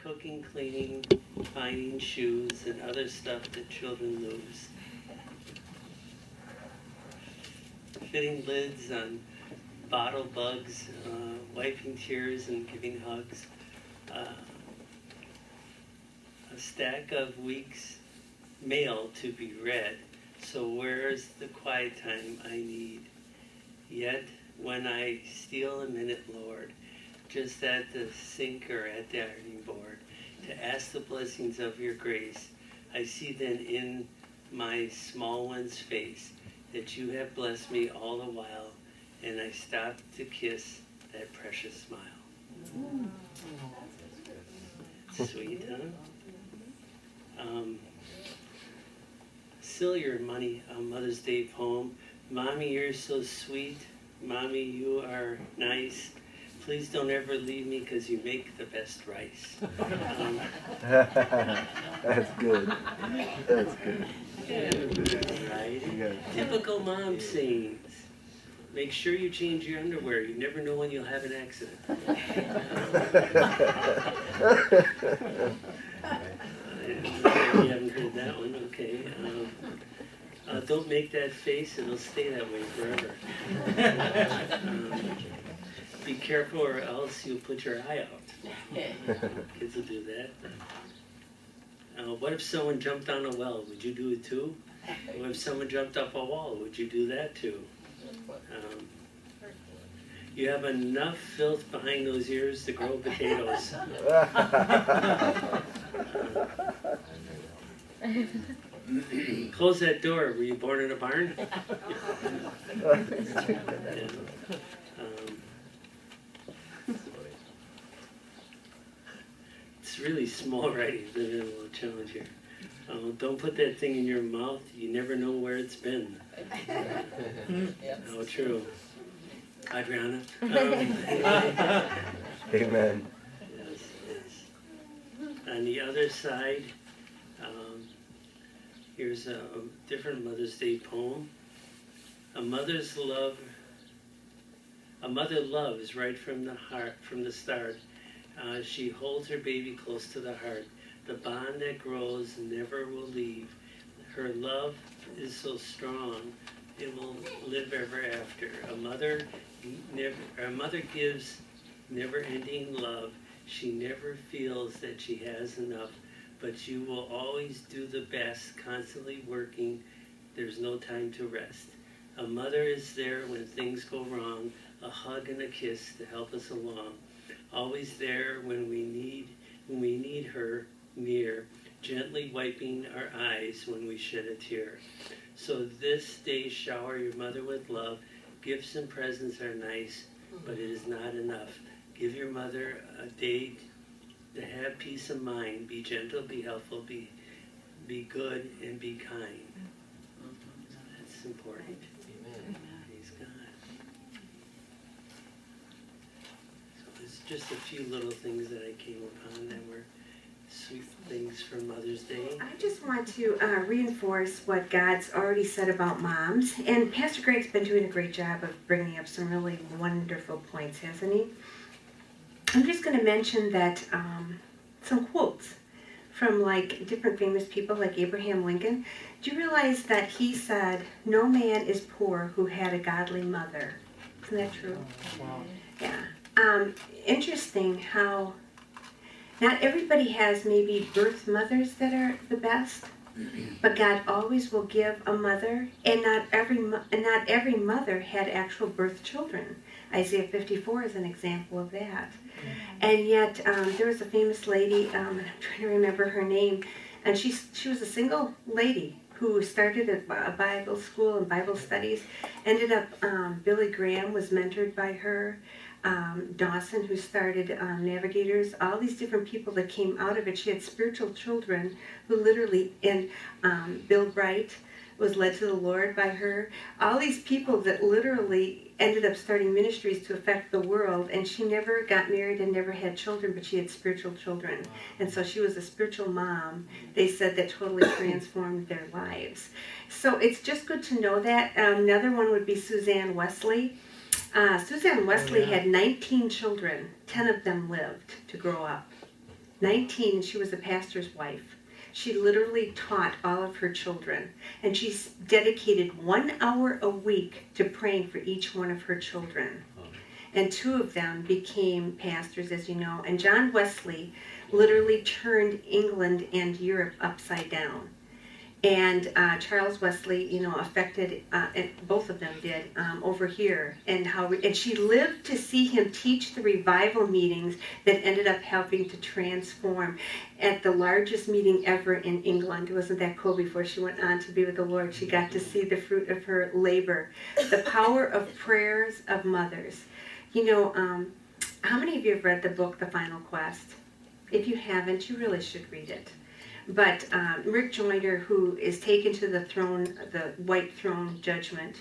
cooking, cleaning, finding shoes, and other stuff that children lose. Fitting lids on bottle bugs, wiping tears and giving hugs. A stack of weeks' mail to be read. So where's the quiet time I need? Yet when I steal a minute, Lord, just at the sink or at the ironing board, to ask the blessings of your grace, I see then in my small one's face that you have blessed me all the while, and I stop to kiss that precious smile. Sweet, huh? Sillier money on Mother's Day poem. Mommy, you're so sweet. Mommy, you are nice. Please don't ever leave me because you make the best rice. That's good. That's good. Yeah, right? Yeah. Typical mom sayings. Make sure you change your underwear. You never know when you'll have an accident. You haven't heard that one, okay. Don't make that face, it'll stay that way forever. Be careful or else you'll put your eye out. Kids will do that. What if someone jumped down a well? Would you do it too? What if someone jumped up a wall? Would you do that too? You have enough filth behind those ears to grow potatoes. Close that door. Were you born in a barn? Yeah. It's really small writing, but a little challenge here. Don't put that thing in your mouth. You never know where it's been. Oh, true. Adriana. Amen. Yes, yes. On the other side, here's a different Mother's Day poem. A mother loves right from the heart, from the start. She holds her baby close to the heart. The bond that grows never will leave. Her love is so strong, it will live ever after. A mother gives never-ending love. She never feels that she has enough, but you will always do the best, constantly working. There's no time to rest. A mother is there when things go wrong, a hug and a kiss to help us along. Always there when we need her near, gently wiping our eyes when we shed a tear. So this day shower your mother with love. Gifts and presents are nice, but it is not enough. Give your mother a day to have peace of mind. Be gentle, be helpful, be good, and be kind. That's important. Praise God. So there's just a few little things that I came upon that were sweet things for Mother's Day. I just want to reinforce what God's already said about moms. And Pastor Greg's been doing a great job of bringing up some really wonderful points, hasn't he? I'm just going to mention that some quotes from like different famous people like Abraham Lincoln. Do you realize that he said, "No man is poor who had a godly mother"? Isn't that true? Wow. Yeah. Interesting how not everybody has maybe birth mothers that are the best, but God always will give a mother, and not every mother had actual birth children. Isaiah 54 is an example of that. And yet there was a famous lady, I'm trying to remember her name, and she was a single lady who started a Bible school and Bible studies. Ended up, Billy Graham was mentored by her. Dawson, who started Navigators, all these different people that came out of it. She had spiritual children who literally, and Bill Bright was led to the Lord by her. All these people that literally ended up starting ministries to affect the world, and she never got married and never had children, but she had spiritual children. And so she was a spiritual mom, they said, that totally transformed their lives. So it's just good to know that. Another one would be Suzanne Wesley. Suzanne Wesley had 19 children. 10 of them lived to grow up. 19, she was a pastor's wife. She literally taught all of her children, and she's dedicated 1 hour a week to praying for each one of her children. And 2 of them became pastors, as you know. And John Wesley literally turned England and Europe upside down. And Charles Wesley, affected, and both of them did, over here. And she lived to see him teach the revival meetings that ended up helping to transform at the largest meeting ever in England. Wasn't that cool? Before she went on to be with the Lord, she got to see the fruit of her labor. The power of prayers of mothers. How many of you have read the book, The Final Quest? If you haven't, you really should read it. But Rick Joyner, who is taken to the throne, the white throne judgment,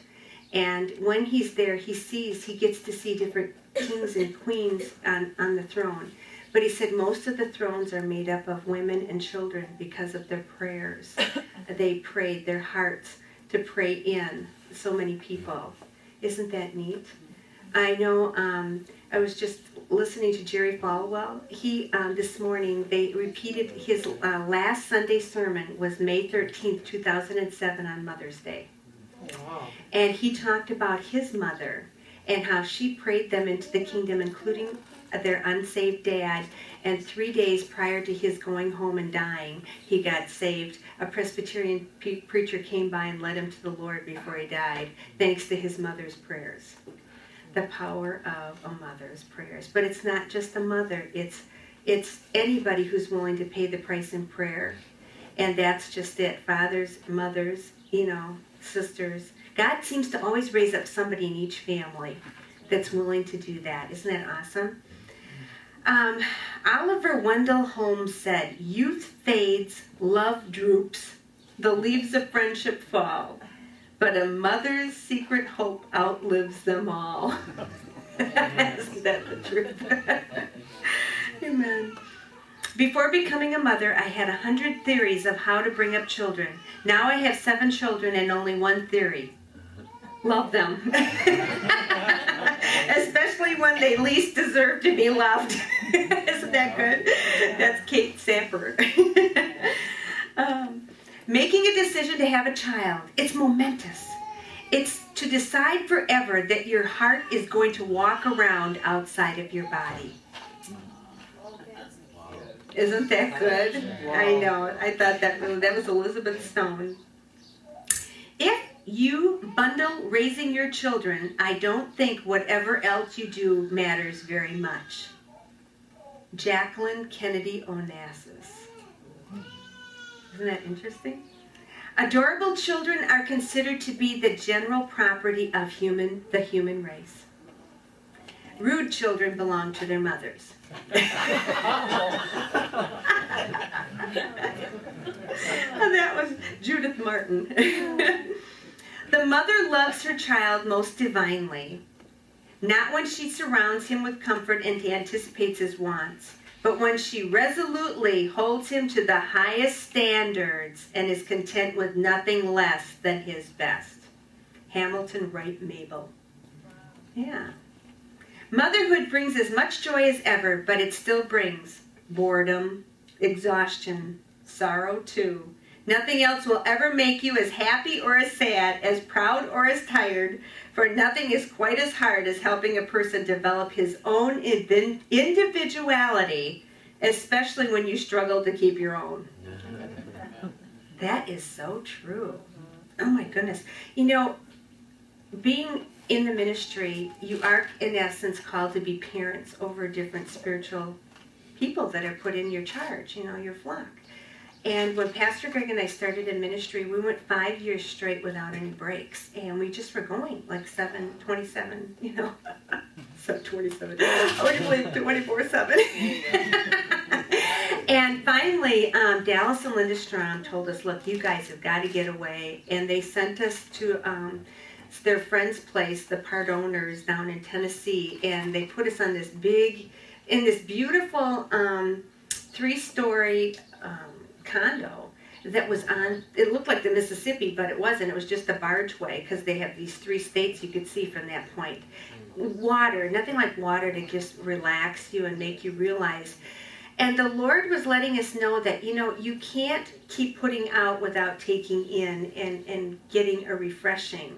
and when he's there, he gets to see different kings and queens on the throne. But he said most of the thrones are made up of women and children because of their prayers. They prayed their hearts to pray in so many people. Isn't that neat? I know, I was just listening to Jerry Falwell. He, this morning, they repeated his last Sunday sermon was May 13th, 2007 on Mother's Day. Wow. And he talked about his mother and how she prayed them into the kingdom, including their unsaved dad. And 3 days prior to his going home and dying, he got saved. A Presbyterian preacher came by and led him to the Lord before he died, thanks to his mother's prayers. The power of a mother's prayers. But it's not just a mother, it's anybody who's willing to pay the price in prayer. And that's just it. Fathers, mothers, sisters. God seems to always raise up somebody in each family that's willing to do that. Isn't that awesome? Oliver Wendell Holmes said, "Youth fades, love droops, the leaves of friendship fall. But a mother's secret hope outlives them all." Isn't that the truth? Amen. Before becoming a mother, I had 100 theories of how to bring up children. Now I have 7 children and only 1 theory. Love them. Especially when they least deserve to be loved. Isn't that good? That's Kate Samper. Making a decision to have a child, it's momentous. It's to decide forever that your heart is going to walk around outside of your body. Isn't that good? I know. I thought that was Elizabeth Stone. If you bundle raising your children, I don't think whatever else you do matters very much. Jacqueline Kennedy Onassis. Isn't that interesting? Adorable children are considered to be the general property of the human race. Rude children belong to their mothers. That was Judith Martin. The mother loves her child most divinely, not when she surrounds him with comfort and anticipates his wants, but when she resolutely holds him to the highest standards and is content with nothing less than his best. Hamilton Wright Mabel. Yeah. Motherhood brings as much joy as ever, but it still brings boredom, exhaustion, sorrow too. Nothing else will ever make you as happy or as sad, as proud or as tired, for nothing is quite as hard as helping a person develop his own individuality, especially when you struggle to keep your own. That is so true. Oh my goodness. Being in the ministry, you are in essence called to be parents over different spiritual people that are put in your charge, your flock. And when Pastor Greg and I started in ministry, we went 5 years straight without any breaks. And we just were going like 27, so 27. I would believe 24/7. And finally, Dallas and Linda Strong told us, look, you guys have got to get away. And they sent us to their friend's place, the part owners down in Tennessee. And they put us on this beautiful 3-story condo that was it looked like the Mississippi, but it wasn't. It was just a bargeway because they have these 3 states you could see from that point. Water, nothing like water to just relax you and make you realize. And the Lord was letting us know that, you can't keep putting out without taking in and getting a refreshing.